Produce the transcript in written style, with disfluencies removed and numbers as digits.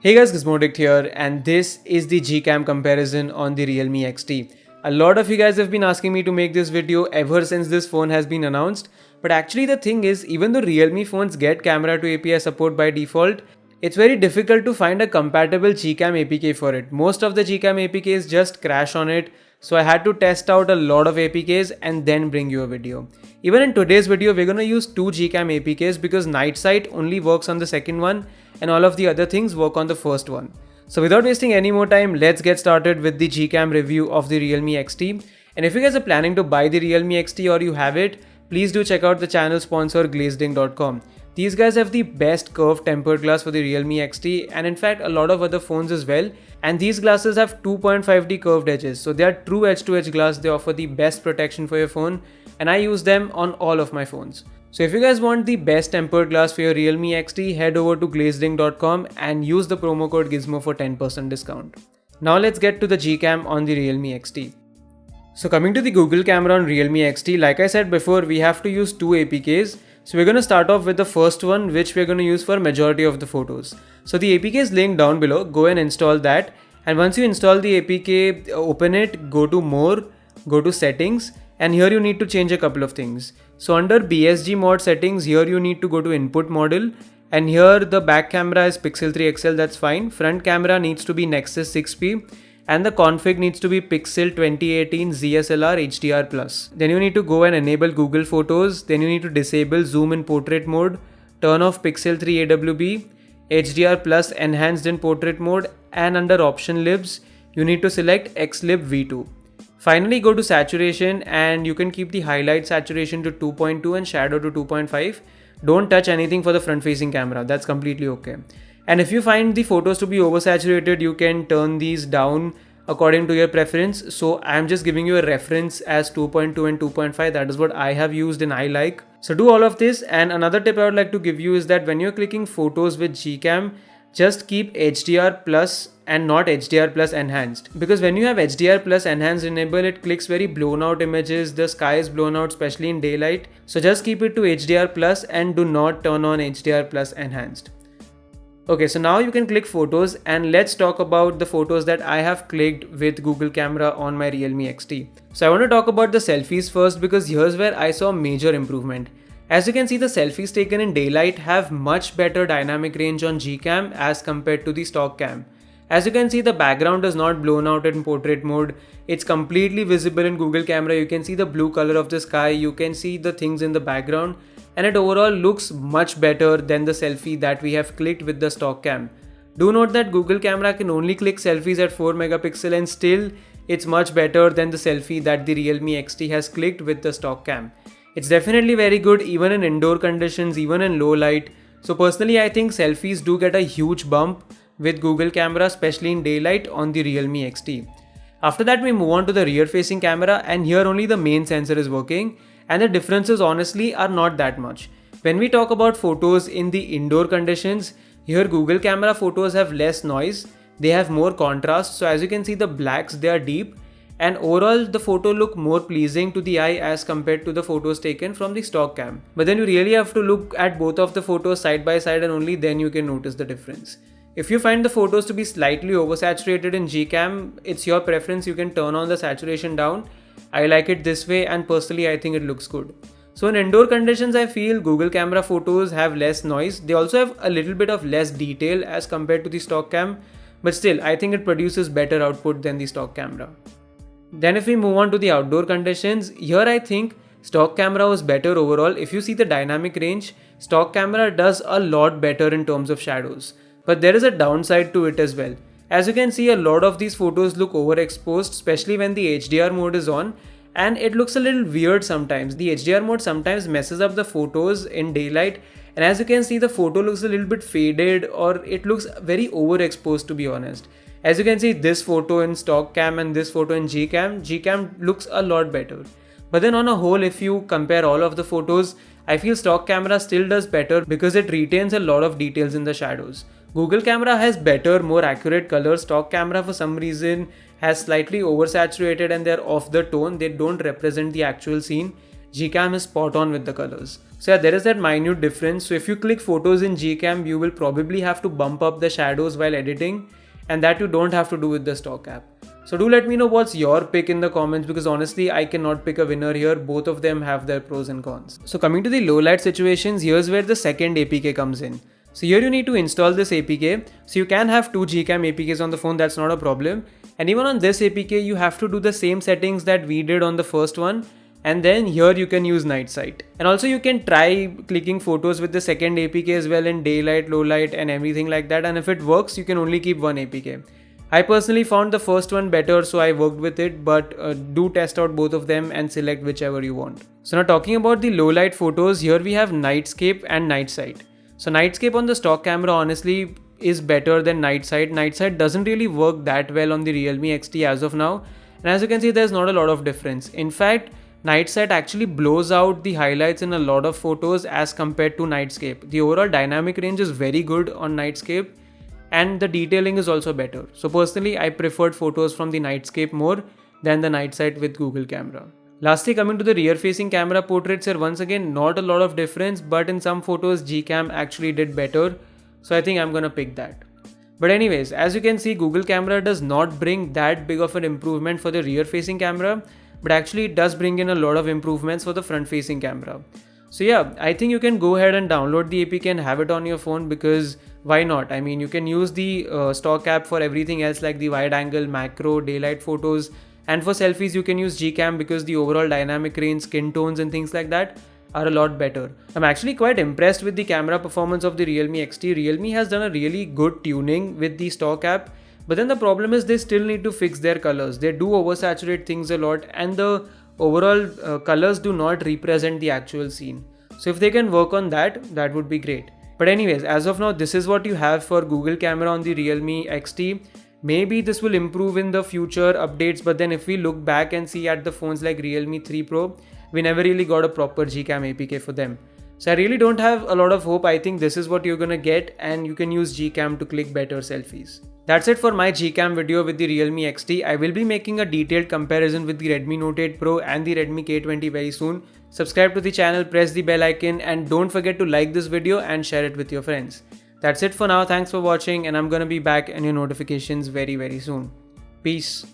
Hey guys, Gizmoddict here, and this is the Gcam comparison on the Realme XT. A lot of you guys have been asking me to make this video ever since this phone has been announced, but actually the thing is, even though Realme phones get camera to API support by default, it's very difficult to find a compatible Gcam APK for it. Most of the Gcam APKs just crash on it, so I had to test out a lot of APKs and then bring you a video. Even in today's video, we're gonna use two Gcam APKs because Nightscape only works on the second one and all of the other things work on the first one. So without wasting any more time, let's get started with the Gcam review of the Realme XT. And if you guys are planning to buy the Realme XT or you have it, please do check out the channel sponsor gizmoddict.com. These guys have the best curved tempered glass for the Realme XT and in fact a lot of other phones as well. And these glasses have 2.5D curved edges, so they are true edge-to-edge glass. They offer the best protection for your phone and I use them on all of my phones. So if you guys want the best tempered glass for your Realme XT, head over to gizmoddict.com and use the promo code GIZMO for 10% discount. Now let's get to the Gcam on the Realme XT. So coming to the Google camera on Realme XT, like I said before, we have to use two APKs. So we're going to start off with the first one, which we're going to use for majority of the photos. So the APK is linked down below. Go and install that. And once you install the APK, open it, go to more, go to settings. And here you need to change a couple of things. So under BSG mod settings, here you need to go to input model. And here the back camera is Pixel 3 XL, that's fine. Front camera needs to be Nexus 6P. And the config needs to be Pixel 2018 ZSLR HDR+. Then you need to go and enable Google Photos. Then you need to disable zoom in portrait mode. Turn off Pixel 3 AWB. HDR+ enhanced in portrait mode. And under option libs, you need to select XLib V2. Finally, go to saturation and you can keep the highlight saturation to 2.2 and shadow to 2.5. Don't touch anything for the front facing camera. That's completely okay. And if you find the photos to be oversaturated, you can turn these down according to your preference. So I'm just giving you a reference as 2.2 and 2.5. That is what I have used and I like. So do all of this. And another tip I would like to give you is that when you're clicking photos with Gcam, just keep HDR+ and not HDR+ enhanced. Because when you have HDR+ enhanced enabled, it clicks very blown out images. The sky is blown out, especially in daylight. So just keep it to HDR+ and do not turn on HDR+ enhanced. Okay, so now you can click photos and let's talk about the photos that I have clicked with Google Camera on my Realme XT. So I want to talk about the selfies first because here's where I saw major improvement. As you can see, the selfies taken in daylight have much better dynamic range on Gcam as compared to the stock cam. As you can see, the background is not blown out in portrait mode. It's completely visible in Google Camera. You can see the blue color of the sky. You can see the things in the background. And it overall looks much better than the selfie that we have clicked with the stock cam. Do note that Google Camera can only click selfies at 4 megapixel and still it's much better than the selfie that the Realme XT has clicked with the stock cam. It's definitely very good even in indoor conditions, even in low light. So personally, I think selfies do get a huge bump with Google Camera, especially in daylight on the Realme XT. After that, we move on to the rear facing camera and here only the main sensor is working. And the differences honestly are not that much. When we talk about photos in the indoor conditions, here Google Camera photos have less noise, they have more contrast, so as you can see the blacks, they are deep and overall the photo look more pleasing to the eye as compared to the photos taken from the stock cam. But then you really have to look at both of the photos side by side and only then you can notice the difference. If you find the photos to be slightly oversaturated in Gcam, it's your preference, you can turn on the saturation down. I like it this way and personally I think it looks good. So in indoor conditions, I feel Google Camera photos have less noise. They also have a little bit of less detail as compared to the stock cam, but still I think it produces better output than the stock camera. Then if we move on to the outdoor conditions, here I think stock camera was better overall. If you see the dynamic range, stock camera does a lot better in terms of shadows. But there is a downside to it as well. As you can see, a lot of these photos look overexposed, especially when the HDR mode is on, and it looks a little weird sometimes. The HDR mode sometimes messes up the photos in daylight, and as you can see, the photo looks a little bit faded or it looks very overexposed, to be honest. As you can see, this photo in stock cam and this photo in Gcam looks a lot better. But then on a whole, if you compare all of the photos, I feel stock camera still does better because it retains a lot of details in the shadows. Google Camera has better, more accurate colors. Stock camera for some reason has slightly oversaturated and they're off the tone. They don't represent the actual scene. Gcam is spot on with the colors. So yeah, there is that minute difference. So if you click photos in Gcam, you will probably have to bump up the shadows while editing, and that you don't have to do with the stock app. So do let me know what's your pick in the comments, because honestly I cannot pick a winner here. Both of them have their pros and cons. So coming to the low light situations, here's where the second APK comes in. So here you need to install this APK. So you can have two Gcam APKs on the phone, that's not a problem. And even on this APK, you have to do the same settings that we did on the first one. And then here you can use night sight. And also you can try clicking photos with the second APK as well in daylight, low light and everything like that. And if it works, you can only keep one APK. I personally found the first one better, so I worked with it, but do test out both of them and select whichever you want. So now talking about the low light photos, here we have Nightscape and Night Sight. So Nightscape on the stock camera honestly is better than Night Sight. Night Sight doesn't really work that well on the Realme XT as of now. And as you can see, there's not a lot of difference. In fact, Night Sight actually blows out the highlights in a lot of photos as compared to Nightscape. The overall dynamic range is very good on Nightscape, and the detailing is also better. So personally, I preferred photos from the Nightscape more than the Night Sight with Google camera. Lastly, coming to the rear facing camera portraits, here once again not a lot of difference, but in some photos Gcam actually did better. So I think I'm gonna pick that. But anyways, as you can see, Google camera does not bring that big of an improvement for the rear facing camera, but actually it does bring in a lot of improvements for the front facing camera. So yeah, I think you can go ahead and download the APK and have it on your phone, because why not? I mean, you can use the stock app for everything else like the wide angle, macro, daylight photos, and for selfies you can use Gcam because the overall dynamic range, skin tones and things like that are a lot better. I'm actually quite impressed with the camera performance of the Realme XT. Realme has done a really good tuning with the stock app. But then the problem is they still need to fix their colors. They do oversaturate things a lot, and the overall colors do not represent the actual scene. So if they can work on that, that would be great. But anyways, as of now, this is what you have for Google camera on the Realme XT. Maybe this will improve in the future updates, but then if we look back and see at the phones like Realme 3 Pro, we never really got a proper Gcam APK for them. So I really don't have a lot of hope. I think this is what you're gonna get, and you can use Gcam to click better selfies. That's it for my Gcam video with the Realme XT. I will be making a detailed comparison with the Redmi Note 8 Pro and the Redmi K20 very soon. Subscribe to the channel, press the bell icon, and don't forget to like this video and share it with your friends. That's it for now. Thanks for watching, and I'm gonna be back in your notifications very soon. Peace.